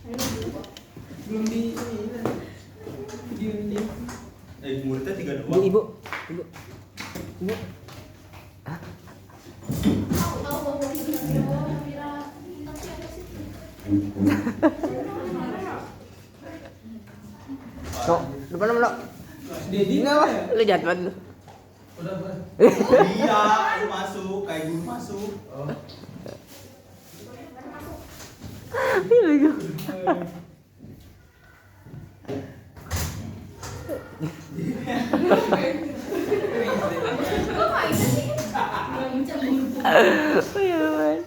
Belum di ini. Muridnya 3 Ibu, doang. ibu. Sok, depan mana? Dedi Enggak, Wak. Lu jahat banget lu. Udah. Iya, lu masuk, kayak guru masuk. Oh iya, man.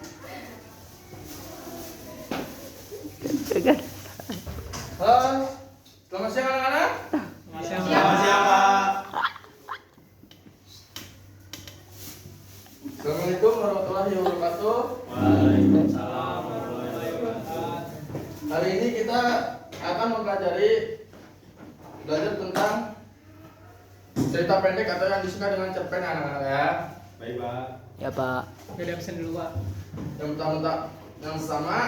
Halo. Selamat siang anak-anak. Selamat siang, Pak. Assalamualaikum warahmatullahi wabarakatuh. Waalaikumsalam warahmatullahi wabarakatuh. Hari ini kita akan belajar tentang cerita pendek atau yang disingkat dengan cerpen anak-anak ya. Baik, Pak. Ya, Pak. Udah absen dulu, Pak. Yang pertama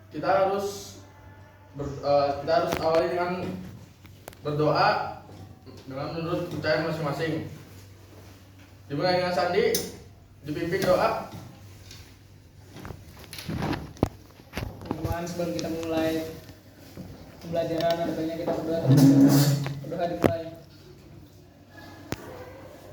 kita harus awali dengan berdoa dengan menurut kepercayaan masing-masing. Dimulai dengan Sandi, dipimpin doa. Teman-teman, sebelum kita mulai pembelajaran, ada baiknya kita berdoa. Berdoa dimulai.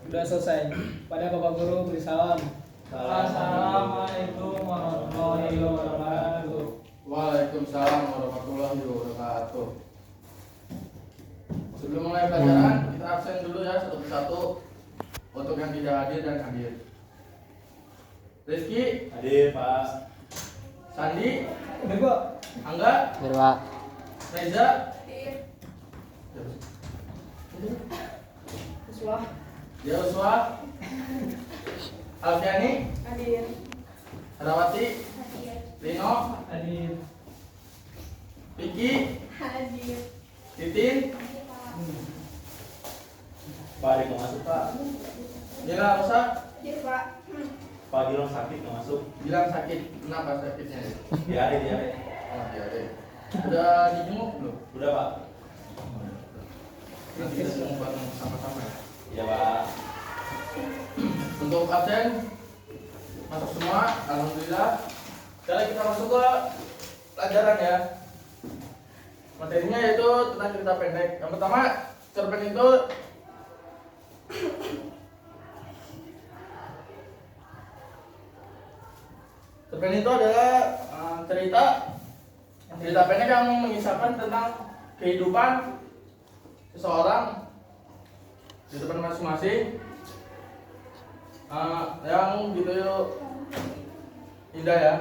Sudah selesai. Pada Bapak Guru beri salam. Assalamualaikum warahmatullahi wabarakatuh. Waalaikumsalam warahmatullahi wabarakatuh. Sebelum mulai pelajaran, kita absen dulu ya satu persatu untuk yang tidak hadir dan hadir. Rizky, Hadir, Pak. Sandi, Udah, Pak. Angga, Biar, Pak. Reza, Uswa, Alfiani, Harawati, Lino, Hadir. Vicky, Titin, Pak, ada yang masuk, Pak. Nila Rosa, Pak Gilang sakit nggak masuk. bilang sakit. Kenapa sakitnya? Diare. Oh, iya. Udah dijenguk belum? Udah, Pak. Nanti kita jenguk bareng sama-sama ya. Iya, Pak. Untuk absen masuk semua, alhamdulillah. Sekarang kita masuk ke pelajaran ya. Materinya yaitu tentang cerita pendek. Yang pertama, cerpen itu adalah cerita pendek yang mengisahkan tentang kehidupan seseorang, kehidupan masing-masing, yang gitu indah ya.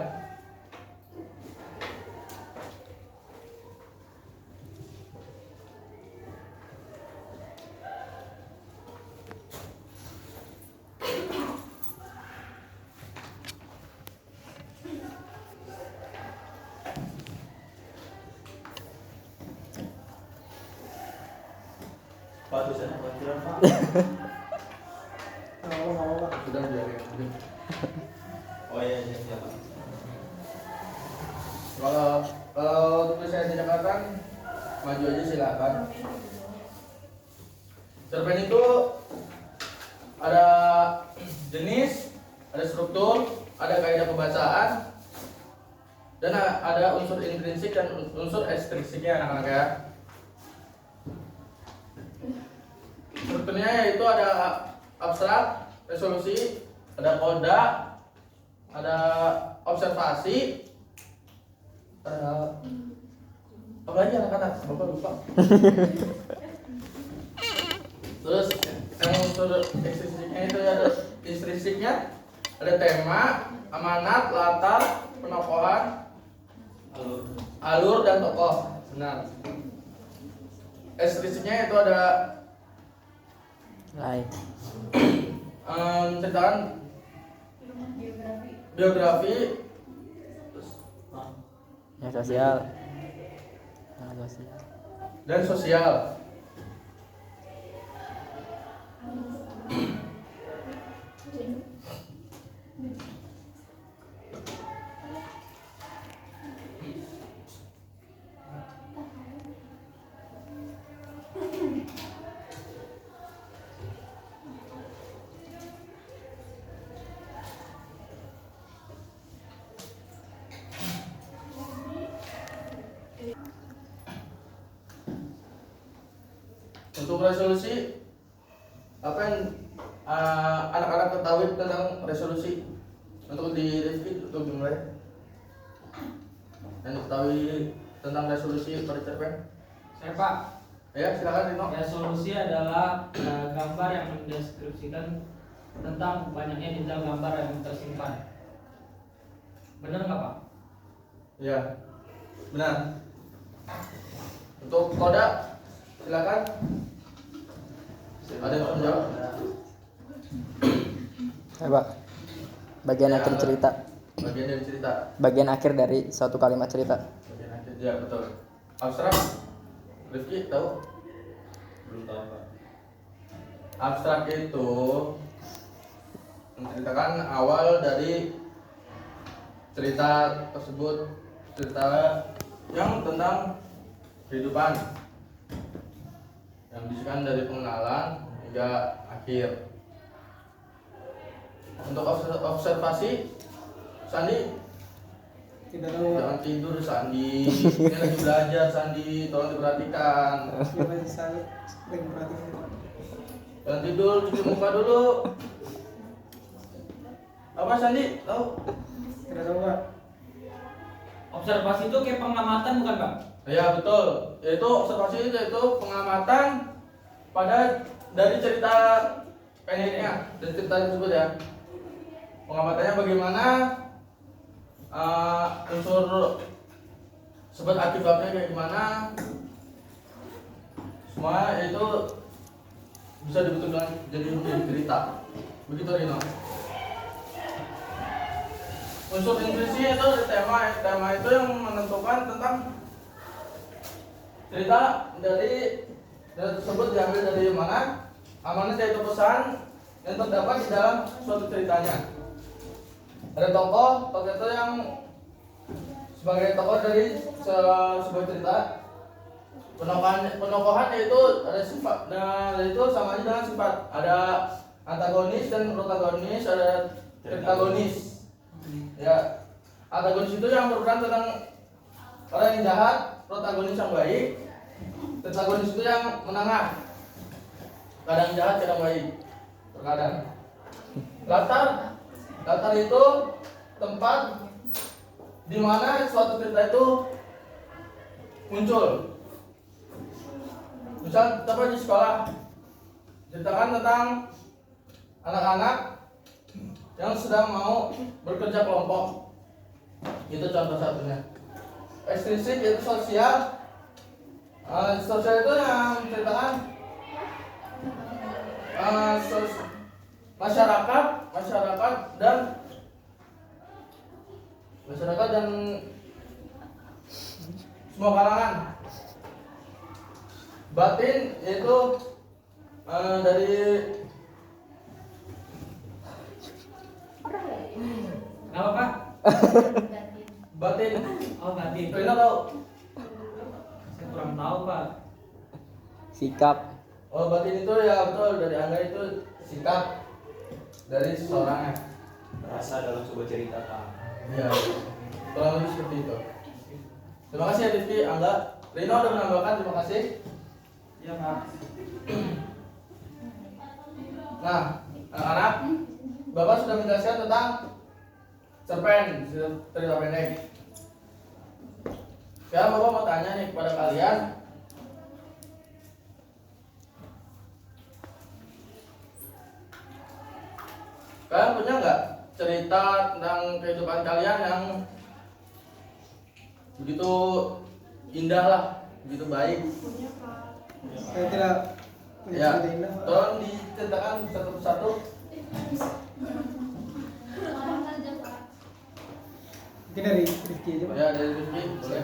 Pak, tulisannya kelanjuran, Pak. Mau, Pak. Sudah biarin. Oh iya, siap, Pak. Kalau tulis saya tidak kelihatan, maju aja silakan. Cerpen itu ada jenis, ada struktur, ada kaidah pembacaan, dan ada unsur intrinsik dan unsur ekstrinsiknya anak-anak ya. Strukturnya yaitu ada abstrak, resolusi, ada koda, ada observasi, apa lagi anak-anak? Bapak lupa. Terus yang unsur ekstrinsiknya itu ada intrinsiknya, ada tema, amanat, latar, penokohan, alur dan tokoh. Benar. Ekstrinsiknya itu ada Lain. ceritakan biografi, Ya, sosial. dan sosial. Untuk resolusi, apa yang anak-anak ketahui tentang resolusi? Untuk di Rifki, untuk dimulai. Yang diketahui tentang resolusi pada cerpen? Saya Pak. Ya, silakan Rino. Resolusi adalah gambar yang mendeskripsikan tentang banyaknya detail gambar yang tersimpan. Benar nggak Pak? Ya, benar. Untuk koda, silakan. Ada yang menjawab? Ya, Pak. Bagian Ya, akhir cerita. Bagian dari cerita. Bagian akhir dari suatu kalimat cerita. Bagian akhir, ya betul. Abstrak, Rifki tahu? Belum tahu Pak. Abstrak itu menceritakan awal dari cerita tersebut, cerita yang tentang kehidupan yang disikan dari pengenalan hingga akhir. Untuk observasi, Sandi, Tidak tahu Pak. jangan tidur Sandi, ini lagi belajar Sandi, tolong diperhatikan. Dia masih saling perhatian Pak. Jangan tidur, cuci muka dulu. Apa Sandi? Tahu? Tidak tahu Pak. Observasi itu kayak pengamatan bukan Pak? Ya betul, yaitu observasi itu pengamatan pada dari cerita pendeknya, dari cerita tersebut ya. Pengamatannya bagaimana, unsur sebab akibatnya kayak gimana, semua itu bisa dibentuk jadi cerita. Begitu Rino. Unsur intuisi itu tema itu yang menentukan tentang cerita dari tersebut diambil dari mana, amanat yaitu pesan yang terdapat di dalam suatu ceritanya. Ada tokoh itu yang sebagai tokoh dari sebuah cerita. Penokohan yaitu ada sifat, nah itu sama aja dengan sifat. Ada antagonis dan protagonis, ada protagonis. Ya, antagonis itu yang berperan tentang orang yang jahat, protagonis yang baik. Protagonis itu yang menengah, kadang jahat, kadang baik, terkadang. Latar itu tempat di mana suatu cerita itu muncul. Misal kita di sekolah ceritakan tentang anak-anak yang sedang mau bekerja kelompok. Itu contoh satunya. Ekstrinsik itu sosial. Sosial itu yang menceritakan masyarakat dan semua kalangan. Batin itu dari Apa Pak? batin. Oh batin. Rina tahu? Saya kurang tahu Pak. Sikap. Oh, batin itu ya betul, dari Angga itu sikap dari seseorang ya. Rasa dalam sebuah cerita Pak. Iya, kurang lebih seperti itu. Terima kasih ya Rizky, Angga. Rino udah menambahkan, terima kasih. Iya Pak. Nah, anak-anak, Bapak sudah menjelaskan tentang cerpen, cerita pendek. Sekarang Bapak mau tanya nih kepada kalian. Kalian punya nggak cerita tentang kehidupan kalian yang begitu indah lah, begitu baik? Saya tidak punya Ya, cerita indah Pak. tolong diceritakan satu persatu. Mungkin dari Rizky aja Pak. Ya, dari Rizky, boleh.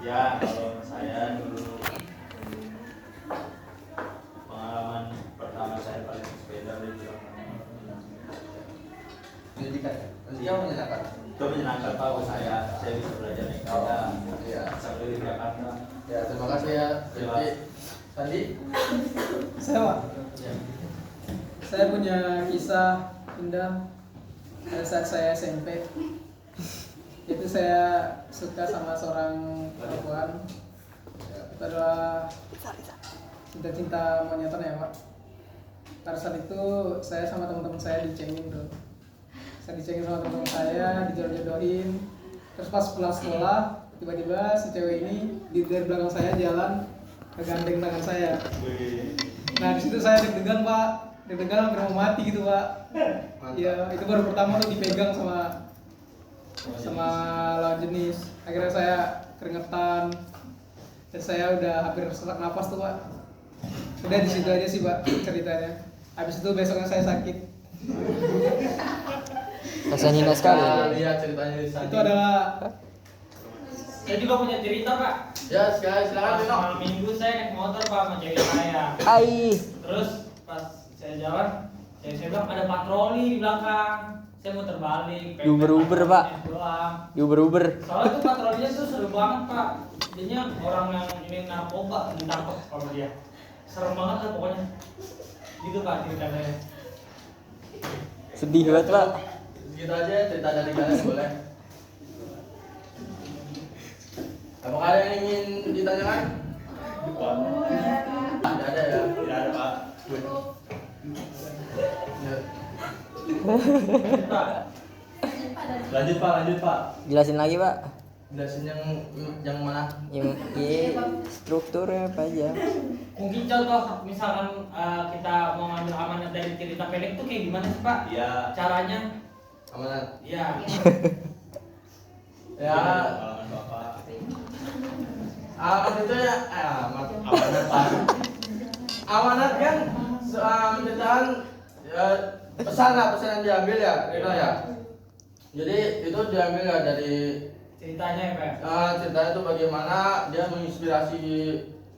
Ya, kalau saya dulu pengalaman pertama saya paling sepeda itu Pendidikan, yang menyenangkan. itu menyenangkan Pak buat saya bisa belajar naik sepeda Iya. sambil di Jakarta. Ya, terima kasih ya, Rizky. Sandi? Saya Pak. Ya. Saya punya kisah indah pada saat saya SMP. Itu saya suka sama seorang perempuan. Itu adalah cinta-cinta monyatan ya Pak. Pada saat itu saya sama teman-teman saya dicengin tuh. Saya dicengin sama teman-teman saya, dijodoh-jodohin. Terus pas pulang sekolah, tiba-tiba si cewek ini dari belakang saya jalan ngegandeng tangan saya. Nah di situ saya deg-degan Pak, deg-degan hampir mau mati gitu Pak. Iya, itu baru pertama tuh dipegang sama lawan jenis. Akhirnya saya keringetan dan saya udah hampir sesak napas tuh Pak. Udah di situ aja sih Pak ceritanya. Habis itu besoknya saya sakit. Rasanya hina sekali. Lihat ceritanya di sana. Itu adalah Saya juga punya cerita Pak. Ya, sekali silakan Dino. Malam minggu saya naik motor Pak sama cewek saya. Ai. Terus pas saya jalan, cewek saya bilang ada patroli di belakang. Saya muter balik. Diuber-uber, Pak. Doang. Diuber-uber. Soalnya tuh patrolinya tuh seru banget Pak. Jadinya orang yang ini narkoba ditangkap kalau dia. Serem banget lah pokoknya. Gitu Pak ceritanya. Sedih banget, Pak. Gitu aja cerita dari kalian boleh. Apakah ada yang ingin ditanyakan? Tidak ada ya? Tidak ada Pak. Ya. Pak. Lanjut Pak. Jelasin lagi, Pak. Jelasin yang mana? Yang strukturnya apa aja. Mungkin contoh misalkan kita mau ngambil amanat dari cerita pendek tuh kayak gimana sih Pak? Iya. Caranya? Amanat. Iya. Ya. Pengalaman Bapak. Amanat itu ya, amanat Pak. Amanat kan menceritakan pesan yang diambil ya, Rino ya. Jadi itu diambil ya dari Ceritanya ya Pak? ceritanya itu bagaimana dia menginspirasi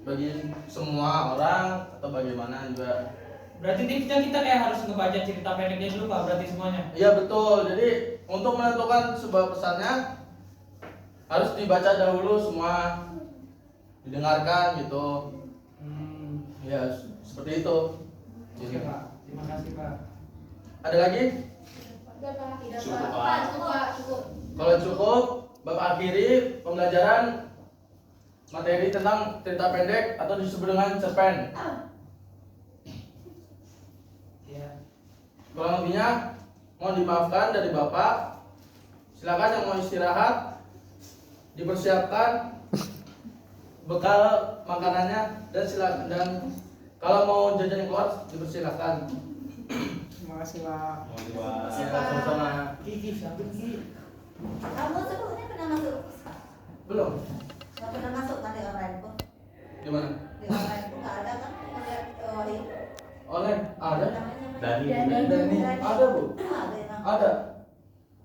bagi semua orang atau bagaimana juga. Berarti tipsnya kita kayak harus ngebaca cerita pendeknya dulu Pak, berarti semuanya? Iya betul. Jadi untuk menentukan sebuah pesannya harus dibaca dahulu semua, didengarkan gitu. Ya seperti itu. Oke Pak, terima kasih Pak. Ada lagi? Cukup Pak. Kalau cukup, Bapak akhiri pembelajaran materi tentang cerita pendek atau disebut dengan cerpen. Iya. Kurang lebihnya mohon dimaafkan dari Bapak. Silakan yang mau istirahat dipersiapkan bekal makanannya dan silakan, dan kalau mau jajan keluar dipersilakan. terima kasih Pak. Mohon Pak. Ya, sama-sama. Kiki, sampai Kiki. Kamu sebelumnya pernah masuk? Belum? Nggak pernah masuk kan di online pun? Gimana? Di online pun nggak ada kan? Ngeliat ini Online? Ada? namanya Dani. Dani? Ada Bu? Ada emang. Ada?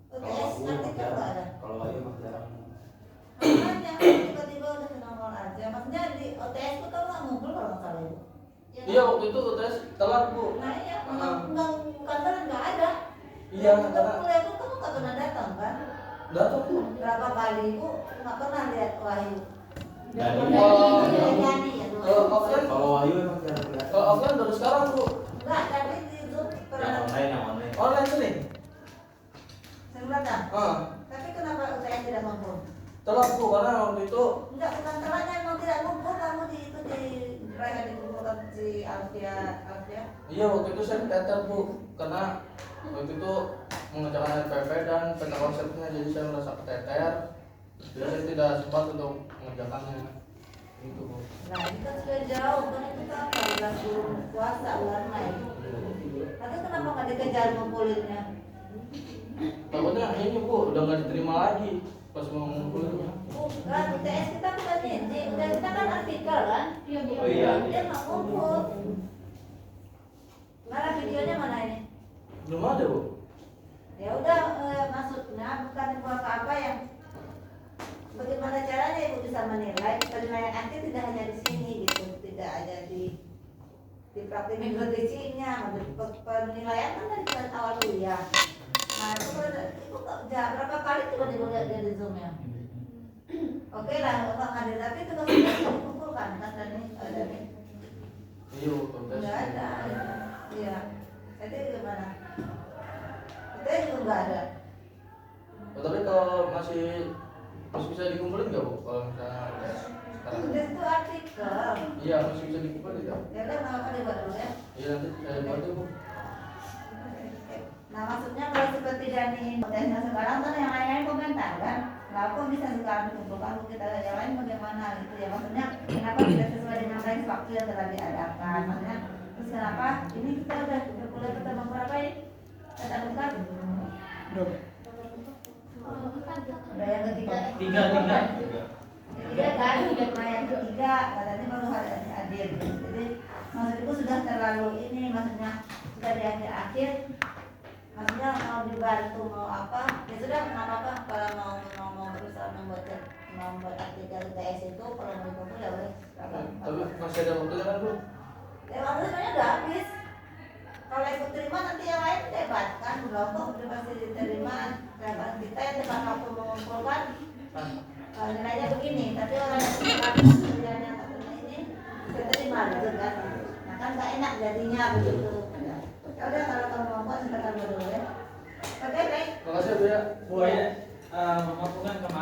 UTS artikel nggak ada. Kalau ayo mah jarang. Makanya tiba-tiba udah nongol aja. Maksudnya di OTS tuh kamu nggak ngumpul kalau nggak salah itu. Ya, Iya kan? waktu itu tes telat Bu. Nah iya, nggak kantor nggak ada. Iya, Untuk karena kuliah pun kamu nggak pernah datang kan? datang Bu. Berapa kali Bu nggak pernah lihat Wahyu. Dani. Oh, Dani ya Kalau offline, Kalau Wahyu emang jarang kelihatan. kalau offline baru sekarang Bu. Enggak, tapi di Zoom Yang pernah. online. Online sering. Saya datang. Ah, Tapi kenapa UTS tidak ngumpul? telat Bu karena waktu itu Enggak, bukan salahnya emang tidak ngumpul, kamu di itu di mereka dikumpulkan si Alfia. iya waktu itu saya teter Bu karena waktu itu mengerjakan RPP dan peta konsepnya jadi saya merasa keteter. Jadi saya tidak sempat untuk mengerjakannya. Itu Bu. Nah ini kan sudah jauh, kan itu kan 14 bulan puasa bulan Mei. Tapi kenapa nggak dikejar ngumpulinnya? Takutnya ini Bu udah nggak diterima lagi pas mau ngumpulinnya. Bukan, UTS kita bukan ini, udah kita kan artikel kan? Oh iya. Dia nggak ngumpul. Mana videonya mana ini? Belum ada Bu. Ya udah, maksudnya bukan apa yang bagaimana caranya ibu bisa menilai penilaian akhir tidak hanya di sini gitu, tidak ada di praktik mengkritisinya, penilaian kan dari awal kuliah. Nah itu ibu berapa kali coba dilihat dari zoomnya? Oke lah, nggak hadir tapi itu kamu bisa dikumpulkan kan dan ini ada nih. Iya Bu, kontes. Nggak ada, iya. Jadi gimana? Itu juga nggak ada. Oh, tapi kalau masih bisa dikumpulin nggak Bu kalau misalnya tes sekarang. Tugas itu artikel. Iya, masih bisa dibuka tidak? Ya udah, nggak apa-apa dibuat dulu ya. Iya, nanti saya buat dulu. Nah maksudnya kalau seperti Dani tesnya sekarang kan yang lain-lain komentar kan, kenapa bisa sekarang dikumpulkan kita yang lain bagaimana gitu ya, maksudnya kenapa tidak sesuai dengan range waktu yang telah diadakan, maksudnya terus kenapa ini kita udah berkuliah pertama berapa ini? Kata bukan? Bro, Udah yang ketiga. Tiga. Ketiga kan, nah yang ketiga katanya baru hari ini hadir gitu. Jadi maksudku sudah terlalu ini, maksudnya sudah di akhir-akhir. Maksudnya mau dibantu mau apa ya sudah nggak apa kalau mau berusaha membuat artikel UTS itu kalau mau dikumpul ya boleh. Tapi masih ada waktunya kan, Bro? Ya waktu sebenarnya udah habis. Kalau ikut terima nanti yang lain debat kan belum kok udah pasti diterima. Debat kita yang tepat waktu mengumpulkan nilainya begini, tapi orang yang suka nilainya katanya ini bisa terima gitu kan. Nah kan nggak enak jadinya begitu. Ya udah kalau kamu mau sebentar dulu ya. Oke baik. Makasih, Bu ya. Bu ya, menghubungkan kemarin